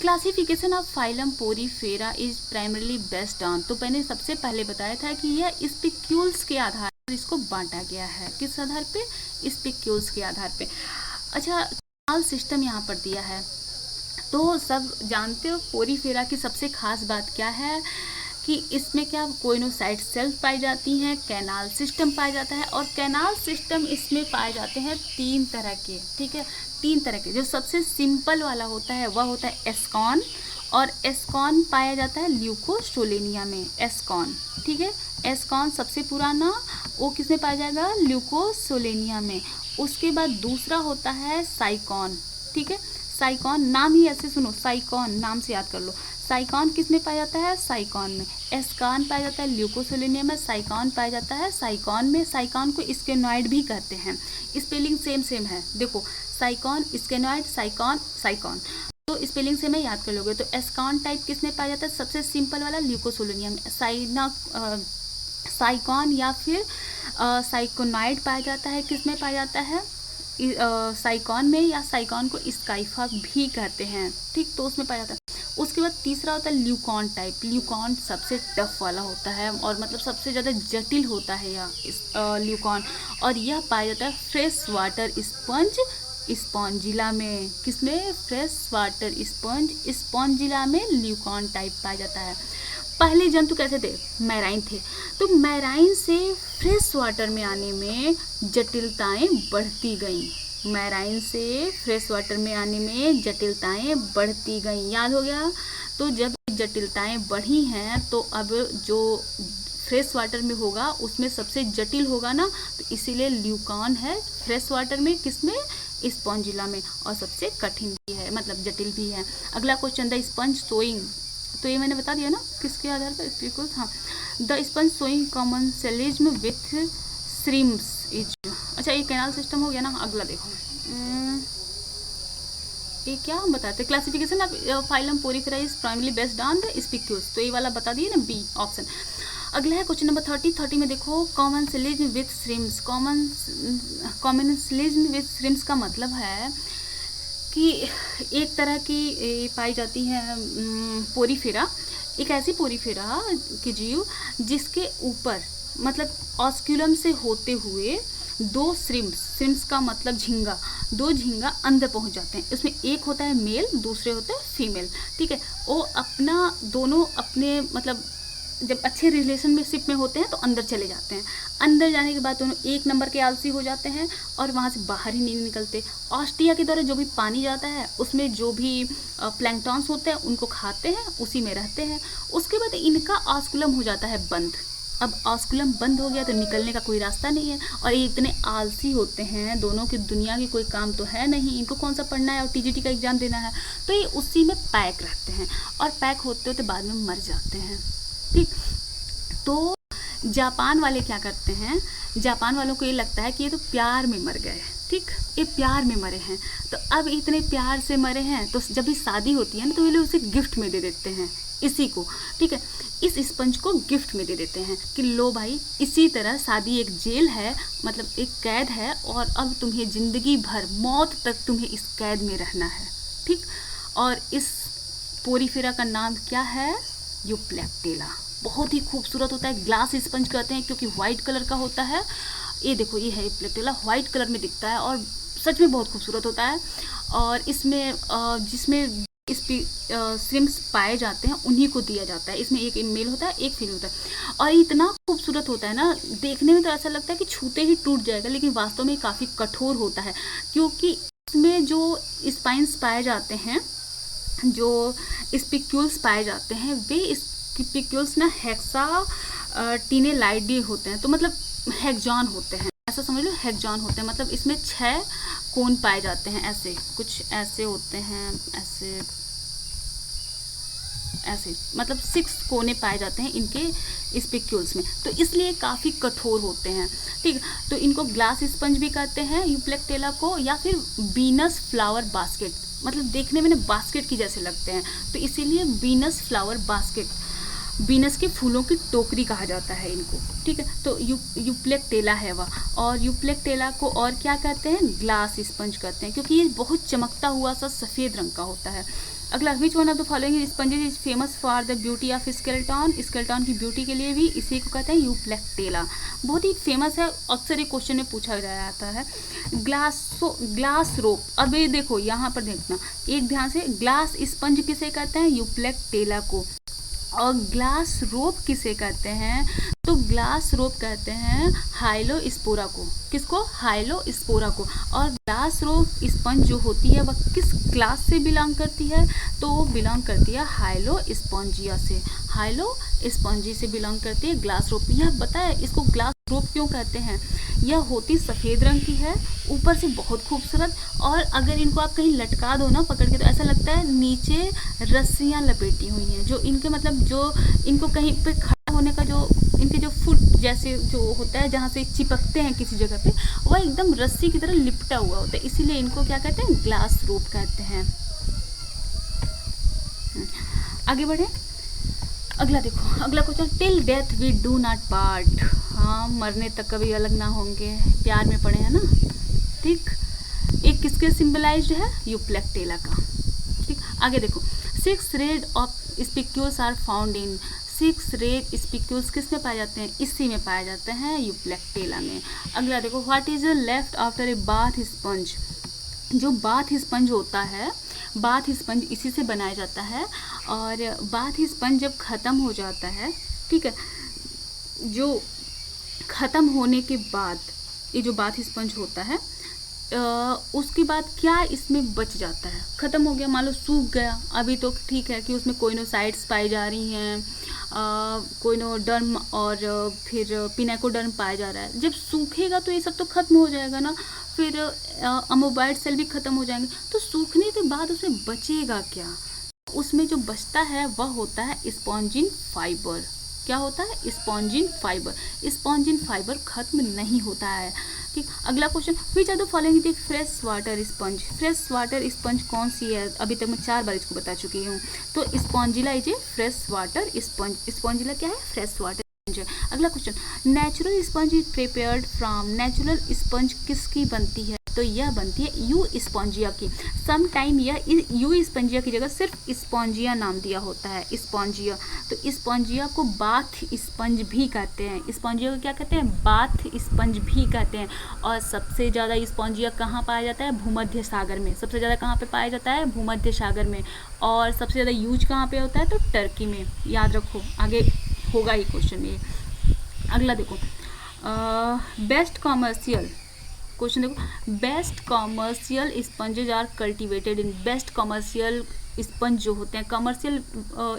classification of phylum Porifera is primarily based on, तो मैंने सबसे पहले बताया था कि यह स्पिक्यूल्स के आधार पर इसको बांटा गया है। किस आधार पे? स्पिक्यूल्स के आधार पे। अच्छा, कैनाल सिस्टम यहाँ पर दिया है, तो सब जानते हो पोरीफेरा की सबसे खास बात क्या है कि इसमें क्या कोइनोसाइट सेल्स पाई जाती हैं, कैनाल सिस्टम पाया जाता है, और कैनाल सिस्टम इसमें पाए जाते हैं 3 तरह के, ठीक है, 3 तरह के। जो सबसे सिंपल वाला होता है वह होता है एस्कॉन, और एस्कॉन पाया जाता है ल्यूकोसोलेनिया में, एस्कॉन, ठीक है। एस्कॉन सबसे पुराना, वो किस में पाया जाएगा? ल्यूकोसोलेनिया में। उसके बाद दूसरा होता है साइकॉन, ठीक है। साइकॉन नाम ही ऐसे सुनो, साइकॉन नाम से याद कर लो। साइकॉन किस में पाया जाता है? साइकॉन में। एस्कॉन पाया जाता है ल्यूकोसोलेनिया में, साइकॉन पाया जाता है साइकॉन में। साइकॉन को स्केनॉइड भी कहते हैं, स्पेलिंग सेम सेम है, देखो साइकॉन, स्केनॉइड, साइकॉन, साइकॉन, तो स्पेलिंग से मैं याद कर लोगे। तो एस्कॉन टाइप किस में पाया जाता है? सबसे सिंपल वाला ल्यूकोसोलेनिया में। साइकॉन या फिर साइकोनॉइड पाया जाता है, किस में पाया जाता है? साइकॉन में, या साइकॉन को स्काइफा भी कहते हैं, ठीक, तो उसमें पाया जाता है। उसके बाद तीसरा होता है ल्यूकॉन टाइप। ल्यूकॉन सबसे टफ वाला होता है और मतलब सबसे ज़्यादा जटिल होता है यह ल्यूकॉन, और यह पाया जाता है फ्रेश वाटर स्पंज स्पॉन्जिला में। किसमें? फ्रेश वाटर स्पंज स्पॉन्जिला में ल्यूकॉन टाइप पाया जाता है। पहले जंतु कैसे थे? मैराइन थे। तो मैराइन से फ्रेश वाटर में आने में जटिलताएं बढ़ती गईं। मैराइन से फ्रेश वाटर में आने में जटिलताएं बढ़ती गईं, याद हो गया। तो जब जटिलताएं बढ़ी हैं तो अब जो फ्रेश वाटर में होगा उसमें सबसे जटिल होगा ना, तो इसीलिए ल्यूकॉन है फ्रेश वाटर में, किसमें? स्पॉन्जिला में, और सबसे कठिन भी है, मतलब जटिल भी है। अगला क्वेश्चन, द स्पंज सोइंग, तो ये मैंने बता दिया ना किसके आधार पर, स्पिक्यूल्स, हाँ। The sponge showing commensalism with shrimps is, अच्छा ये कैनाल सिस्टम हो गया ना। अगला देखो, ये क्या हम बताते हैं, classification of phylum Porifera is primarily based on the spicules, तो ये वाला बता दिए ना, बी ऑप्शन। अगला है क्वेश्चन नंबर 30 में देखो, कॉमनसेलिज्म विथ श्रिम्स। कॉमनसेलिज्म विथ श्रिम्स का मतलब है कि एक तरह की पाई जाती है पोरीफेरा, एक ऐसी पोरीफेरा की जीव जिसके ऊपर मतलब ऑस्क्यूलम से होते हुए 2 श्रिम्स का मतलब झींगा, 2 झींगा अंदर पहुंच जाते हैं। उसमें एक होता है मेल, दूसरे होता है फीमेल, ठीक है। वो अपना दोनों अपने मतलब जब अच्छे रिलेशनशिप में होते हैं तो अंदर चले जाते हैं। अंदर जाने के बाद दोनों एक नंबर के आलसी हो जाते हैं और वहाँ से बाहर ही नहीं निकलते। ऑस्टिया के द्वारा जो भी पानी जाता है उसमें जो भी प्लैंक्टॉन्स होते हैं उनको खाते हैं, उसी में रहते हैं। उसके बाद इनका ऑस्कुलम हो जाता है बंद। अब ऑस्कुलम बंद हो गया तो निकलने का कोई रास्ता नहीं है, और ये इतने आलसी होते हैं दोनों की, दुनिया की कोई काम तो है नहीं, इनको कौन सा पढ़ना है और टीजीटी का एग्जाम देना है, तो ये उसी में पैक रहते हैं और पैक होते होते बाद में मर जाते हैं, ठीक। तो जापान वाले क्या करते हैं, जापान वालों को ये लगता है कि ये तो प्यार में मर गए, ठीक, ये प्यार में मरे हैं। तो अब इतने प्यार से मरे हैं तो जब भी शादी होती है ना तो ये लोग उसे गिफ्ट में दे देते हैं इसी को, ठीक है, इस स्पंज को गिफ्ट में दे देते हैं कि लो भाई, इसी तरह शादी एक जेल है, मतलब एक कैद है, और अब तुम्हें ज़िंदगी भर मौत तक तुम्हें इस कैद में रहना है, ठीक। और इस पोरीफेरा का नाम क्या है? यूप्लेक्टेला। बहुत ही खूबसूरत होता है, ग्लास स्पंज कहते हैं क्योंकि वाइट कलर का होता है। ये देखो, ये है यूप्लेक्टेला, वाइट कलर में दिखता है और सच में बहुत खूबसूरत होता है। और इसमें जिसमें श्रिम्स पाए जाते हैं उन्हीं को दिया जाता है। इसमें एक मेल होता है, एक फीमेल होता है, और इतना खूबसूरत होता है ना, देखने में तो ऐसा लगता है कि छूते ही टूट जाएगा, लेकिन वास्तव में काफ़ी कठोर होता है क्योंकि इसमें जो स्पाइंस पाए जाते हैं, जो स्पिक्यूल्स पाए जाते हैं, वे स्पिक्यूल्स ना हेक्साटिनेलाइडी होते हैं, तो मतलब हेक्सॉन होते हैं, ऐसा समझ लो, हेक्सॉन होते हैं। मतलब इसमें 6 कोन पाए जाते हैं, ऐसे कुछ ऐसे होते हैं, ऐसे मतलब 6 कोने पाए जाते हैं इनके स्पिक्यूल्स में, तो इसलिए काफ़ी कठोर होते हैं, ठीक। तो इनको ग्लास स्पंज भी कहते हैं यूप्लेक्टेला को, या फिर वीनस फ्लावर बास्केट, मतलब देखने में ना बास्केट की जैसे लगते हैं, तो इसीलिए वीनस फ्लावर बास्केट। वीनस के फूलों की टोकरी कहा जाता है इनको, ठीक है। तो यूप्लेक्टेला है वह, और यूप्लेक्टेला को और क्या कहते हैं, ग्लास स्पंज कहते हैं, क्योंकि ये बहुत चमकता हुआ सा सफ़ेद रंग का होता है। अगला, which one of the following sponges is famous for the beauty of skeleton, skeleton की ब्यूटी के लिए भी इसी को कहते हैं यूप्लेक्टेला, बहुत ही फेमस है, अक्सर ये क्वेश्चन में पूछा जाता है। ग्लास रोप, अब ये देखो यहाँ पर देखना एक ध्यान से, ग्लास स्पंज किसे कहते हैं, यूप्लेक्टेला को, और ग्लास रोप किसे कहते हैं, तो ग्लास रोप कहते हैं हाइलोस्पोरा को, किसको, हाइलोस्पोरा को। और ग्लास रोप स्पंज जो होती है वह किस क्लास से बिलोंग करती है, तो वो बिलोंग करती है हाइलोस्पॉन्जिया से, हाइलोस्पॉन्जी से बिलोंग करती है ग्लास रोप। यह पता है इसको ग्लास रोप क्यों कहते हैं, यह होती सफ़ेद रंग की है, ऊपर से बहुत खूबसूरत, और अगर इनको आप कहीं लटका दो ना पकड़ के, तो ऐसा लगता है नीचे रस्सियाँ लपेटी हुई हैं, जो इनके मतलब जो इनको कहीं पे खड़ा होने का जो इनके जो फुट जैसे जो होता है जहाँ से चिपकते हैं किसी जगह पे, वह एकदम रस्सी की तरह लिपटा हुआ होता है, इसीलिए इनको क्या कहते हैं, ग्लास रोप कहते हैं। आगे बढ़े, अगला देखो, अगला question, till death we do not part, हाँ मरने तक कभी अलग ना होंगे, प्यार में पड़े हैं ना, ठीक। एक किसके सिंबलाइज्ड है, यूप्लेक्टेला का, ठीक। आगे देखो, 6 rayed of spicules are found in, 6 rayed spicules किस में पाए जाते हैं, इसी में पाए जाते हैं, यूप्लेक्टेला में। अगला देखो, what is left after a bath sponge, जो बाथ स्पंज होता है, बाथ स्पंज इसी से बनाया जाता है, और बाथ स्पंज जब ख़त्म हो जाता है, ठीक है, जो ख़त्म होने के बाद ये जो बाथ स्पंज होता है, उसके बाद क्या इसमें बच जाता है, ख़त्म हो गया, मान लो सूख गया, अभी तो ठीक है कि उसमें कोइनोसाइड्स पाई जा रही हैं, कोइनोडर्म और फिर पिनेकोडर्म पाया जा रहा है, जब सूखेगा तो ये सब तो खत्म हो जाएगा ना, फिर अमोबाइड सेल भी खत्म हो जाएंगे, तो सूखने के बाद उसमें बचेगा क्या, उसमें जो बचता है वह होता है स्पॉन्जिन फाइबर, क्या होता है, स्पॉन्जिन फाइबर, स्पॉन्जिन फाइबर खत्म नहीं होता है, ठीक। अगला question, which are the following the fresh water sponge, fresh water sponge कौन सी है, अभी तक मैं 4 बार इसको बता चुकी हूँ, तो Spongilla is a fresh water sponge, Spongilla क्या है, फ्रेश वाटर स्पंज है। अगला question, natural sponge is prepared from, natural sponge किसकी बनती है, तो यह बनती है यू स्पॉन्जिया की, सम टाइम यह यू स्पॉन्जिया की जगह सिर्फ स्पॉन्जिया नाम दिया होता है, स्पॉन्जिया, तो स्पॉन्जिया को बाथ स्पंज भी कहते हैं, स्पॉन्जिया को क्या कहते हैं, बाथ स्पंज भी कहते हैं। और सबसे ज़्यादा स्पॉन्जिया कहाँ पाया जाता है, भूमध्य सागर में, सबसे ज़्यादा कहाँ पे पाया जाता है, भूमध्य सागर में, और सबसे ज़्यादा यूज कहाँ पे होता है, तो टर्की में, याद रखो, आगे होगा ये क्वेश्चन ये। अगला देखो, बेस्ट कॉमर्शियल क्वेश्चन देखो, best commercial sponges are cultivated in, best commercial sponge जो होते हैं, कमर्शियल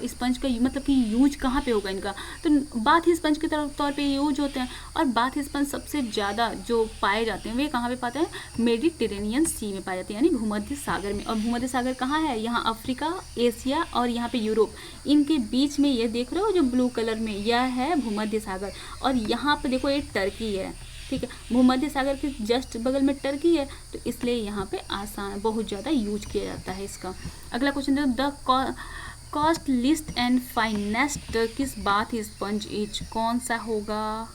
स्पंज का मतलब कि यूज कहाँ पे होगा इनका, तो बाथ स्पंज के तौर पे यूज होते हैं, और बाथ स्पंज सबसे ज़्यादा जो पाए जाते हैं वे कहाँ पे पाते हैं, मेडिटेरेनियन सी में पाए जाते हैं, यानी भूमध्य सागर में। और भूमध्य सागर कहाँ है, यहाँ अफ्रीका, एशिया और यहाँ पे यूरोप, इनके बीच में ये देख रहे हो जो ब्लू कलर में, यह है भूमध्य सागर, और यहाँ पे देखो ये टर्की है, ठीक है, भूमध्य सागर के जस्ट बगल में टर्की है, तो इसलिए यहाँ पे आसान बहुत ज़्यादा यूज किया जाता है इसका। अगला क्वेश्चन देखो, the cost list and finest किस बाथ स्पंज इज, कौन सा होगा,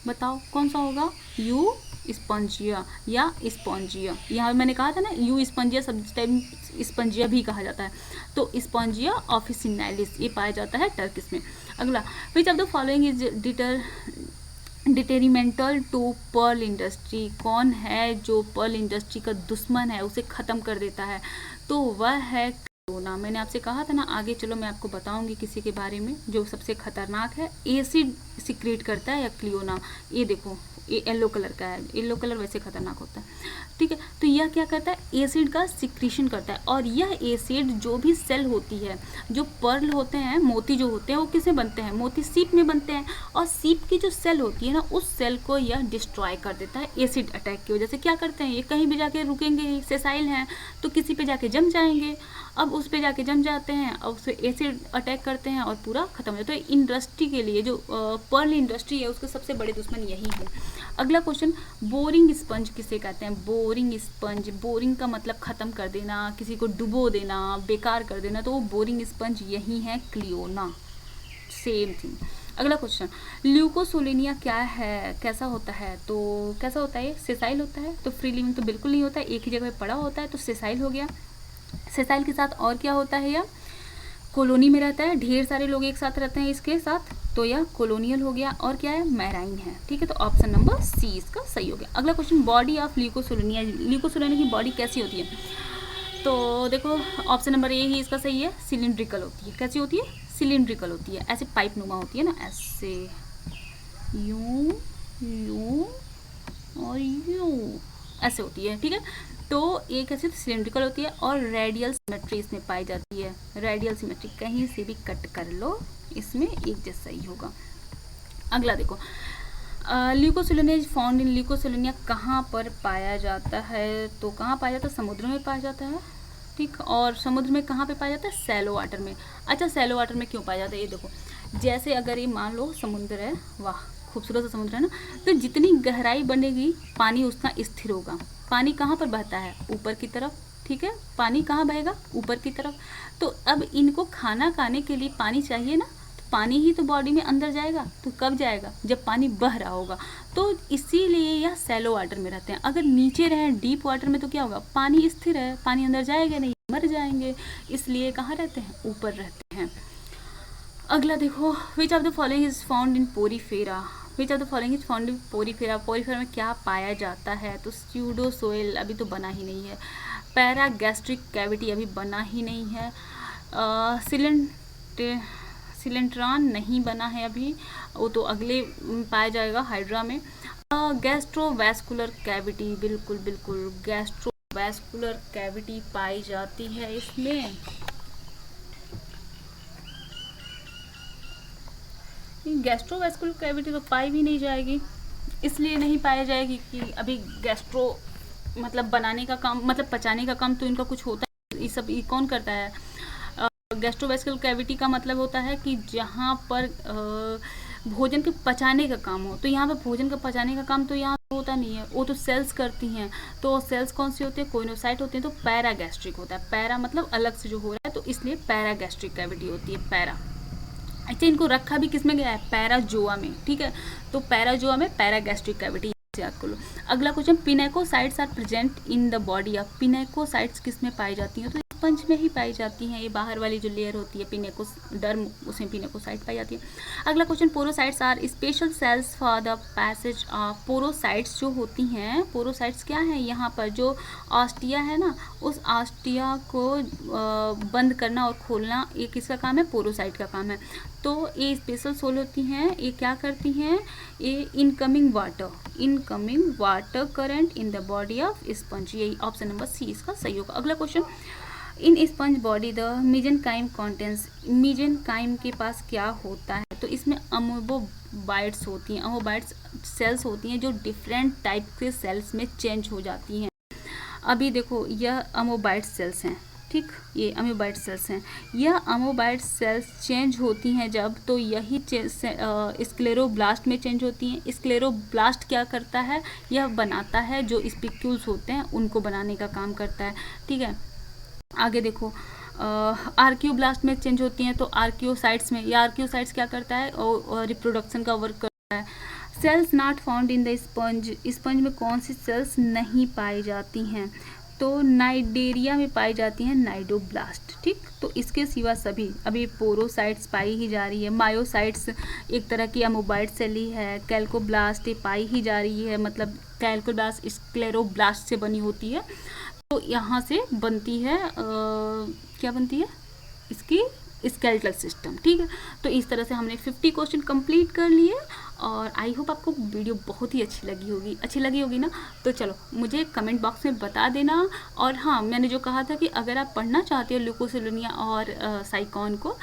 बताओ कौन सा होगा, यू स्पंजिया या स्पॉन्जिया, यहाँ मैंने कहा था ना यू स्पंजिया, सब टाइम स्पंजिया भी कहा जाता है, तो स्पंजिया ऑफिसिनालिस ये पाया जाता है टर्किश में। अगला, which of the following is detrimental to pearl industry, कौन है जो पर्ल इंडस्ट्री का दुश्मन है, उसे ख़त्म कर देता है, तो वह है क्लियोना। मैंने आपसे कहा था ना, आगे चलो मैं आपको बताऊंगी किसी के बारे में जो सबसे खतरनाक है, एसिड सिक्रेट करता है या क्लियोना, ये देखो ये येलो कलर का है, येलो कलर वैसे खतरनाक होता है, ठीक है। तो यह क्या करता है, एसिड का सिक्रीशन करता है, और यह एसिड जो भी सेल होती है, जो पर्ल होते हैं, मोती जो होते हैं, वो किसमें बनते हैं, मोती सीप में बनते हैं, और सीप की जो सेल होती है ना, उस सेल को यह डिस्ट्रॉय कर देता है एसिड अटैक की वजह से। क्या करते हैं, ये कहीं भी जाके रुकेंगे, सेसाइल हैं तो किसी पे जाके जम जाएंगे, अब उस पे जाके जम जाते हैं और उस पर एसिड अटैक करते हैं और पूरा खत्म हो जाता है। तो इंडस्ट्री के लिए जो पर्ल इंडस्ट्री है उसके सबसे बड़े दुश्मन यही है। अगला क्वेश्चन, बोरिंग स्पंज किसे कहते हैं, बोरिंग स्पंज, बोरिंग का मतलब ख़त्म कर देना, किसी को डुबो देना, बेकार कर देना, तो वो बोरिंग स्पंज यही है क्लियोना, सेम थिंग। अगला क्वेश्चन, ल्यूकोसोलेनिया क्या है, कैसा होता है? तो कैसा होता है? ये सेसाइल होता है। तो फ्री लिविंग तो बिल्कुल नहीं होता है, एक ही जगह पे पड़ा होता है, तो सेसाइल हो गया। सेसाइल के साथ और क्या होता है? यह कॉलोनी में रहता है, ढेर सारे लोग एक साथ रहते हैं इसके साथ, तो यह कॉलोनियल हो गया। और क्या है? मैराइन है। ठीक है, तो ऑप्शन नंबर सी इसका सही हो गया। अगला question, body of Leucosolenia, Leucosolenia की बॉडी कैसी होती है? तो देखो ऑप्शन नंबर ए ही इसका सही है, सिलिंड्रिकल होती है। कैसी होती है? सिलिंड्रिकल होती है, ऐसे पाइप नुमा होती है ना, ऐसे यूं यूं और यूं ऐसे होती है। ठीक है, तो एक ऐसे सिलिंड्रिकल होती है और रेडियल सिमेट्री इसमें पाई जाती है। रेडियल सिमेट्री कहीं से भी कट कर लो, इसमें एक जैसा ही होगा। अगला देखो, Leucosolenia is found in, Leucosolenia कहाँ पर पाया जाता है? तो कहाँ पाया जाता है? समुद्र में पाया जाता है। ठीक, और समुद्र में कहाँ पे पाया जाता है? सैलो वाटर में। अच्छा, सैलो वाटर में क्यों पाया जाता है? ये देखो, जैसे अगर ये मान लो समुद्र है, वाह खूबसूरत सा समुद्र है ना, तो जितनी गहराई बनेगी पानी उतना स्थिर होगा। पानी कहाँ पर बहता है? ऊपर की तरफ। ठीक है, पानी कहाँ बहेगा? ऊपर की तरफ। तो अब इनको खाना खाने के लिए पानी चाहिए ना, तो पानी ही तो बॉडी में अंदर जाएगा। तो कब जाएगा? जब पानी बह रहा होगा। तो इसीलिए यह सैलो वाटर में रहते हैं। अगर नीचे रहे डीप वाटर में तो क्या होगा? पानी स्थिर है, पानी अंदर जाएगा नहीं, मर जाएंगे। इसलिए कहाँ रहते हैं? ऊपर रहते हैं। अगला देखो, which of the following is found in Porifera, which of the following is found in Porifera, Porifera में क्या पाया जाता है? तो स्यूडोसोइल अभी तो बना ही नहीं है, पैरागैस्ट्रिक कैविटी अभी बना ही नहीं है, सिलेंट्रान नहीं बना है अभी, वो तो अगले पाया जाएगा हाइड्रा में। गैस्ट्रोवैस्कुलर कैविटी, बिल्कुल बिल्कुल गैस्ट्रोवैस्कुलर कैविटी पाई जाती है इसमें। गैस्ट्रोवैस्कुलर कैविटी तो पाई भी नहीं जाएगी, इसलिए नहीं पाया जाएगी कि अभी गैस्ट्रो मतलब बनाने का काम, मतलब पचाने का काम तो इनका कुछ होता है। ये सब ये कौन करता है? गैस्ट्रोवैस्कुलर कैविटी का मतलब होता है कि जहाँ पर भोजन के पचाने का काम हो। तो यहाँ पर भोजन का पचाने का काम तो यहाँ होता नहीं है, वो तो सेल्स करती हैं। तो सेल्स कौन सी होती है? कोइनोसाइट होती है। तो पैरागैस्ट्रिक होता है। पैरा मतलब अलग से जो हो रहा है, तो इसलिए पैरागैस्ट्रिक कैविटी होती है, पैरा। अच्छा, इनको रखा भी किस में गया है? पैराजोआ में। ठीक है, तो पैराजोआ में पैरागैस्ट्रिक कैविटी याद कर लो। अगला question, pinacocytes are present in the body of, pinacocytes किस में पाई जाती हैं? तो स्पंज में ही पाई जाती हैं। ये बाहर वाली जो लेयर होती है पिनेकोडर्म, उसमें पिनेकोसाइट पाई जाती है। अगला question, porocytes are special cells for the passage of, porocytes जो होती हैं, पोरोसाइट्स क्या है? यहाँ पर जो ऑस्टिया है ना, उस ऑस्टिया को बंद करना और खोलना, ये किसका काम है? पोरोसाइट का काम है। तो ये स्पेशल सोल होती हैं, ये क्या करती हैं? ये incoming water current in the body of sponge. यही ऑप्शन नंबर सी इसका सही होगा। अगला question, in sponge body the mesenchyme contents, mesenchyme के पास क्या होता है? तो इसमें अमोबाइट्स होती हैं, अमोबाइट्स सेल्स होती हैं जो डिफरेंट टाइप के सेल्स में चेंज हो जाती हैं। अभी देखो, यह अमोबाइट सेल्स हैं। ठीक, ये अमोबाइट सेल्स हैं। यह अमोबाइट सेल्स चेंज होती हैं जब, तो यही स्क्लेरोब्लास्ट में चेंज होती हैं। स्क्लेरोब्लास्ट क्या करता है? यह बनाता है जो स्पिक्यूल्स होते हैं, उनको बनाने का काम करता है। ठीक है, आगे देखो, आर्कियोब्लास्ट में चेंज होती हैं, तो आर्कियोसाइट्स में, या आर्कियोसाइट्स क्या करता है? और रिप्रोडक्शन का वर्क करता है। Cells not found in the sponge, sponge में कौन सी सेल्स नहीं पाई जाती हैं? तो नाइडेरिया में पाई जाती हैं नाइडोब्लास्ट। ठीक, तो इसके सिवा सभी, अभी पोरोसाइट्स पाई ही जा रही है, मायोसाइट्स एक तरह की अमोबाइट सेल ही है, कैल्कोब्लास्ट पाई ही जा रही है, मतलब कैल्कोब्लास्ट स्क्लेरोब्लास्ट से बनी होती है। तो यहाँ से बनती है क्या बनती है? इसकी स्केलेटल सिस्टम। ठीक है, तो इस तरह से हमने 50 क्वेश्चन कंप्लीट कर लिए और आई होप आपको वीडियो बहुत ही अच्छी लगी होगी ना। तो चलो मुझे कमेंट बॉक्स में बता देना। और हाँ, मैंने जो कहा था कि अगर आप पढ़ना चाहते हो ल्यूकोसिलोनिया और साइकॉन को,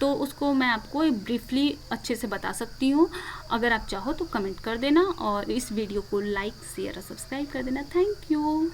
तो उसको मैं आपको ब्रीफली अच्छे से बता सकती हूँ। अगर आप चाहो तो कमेंट कर देना और इस वीडियो को लाइक, शेयर और सब्सक्राइब कर देना। Thank you.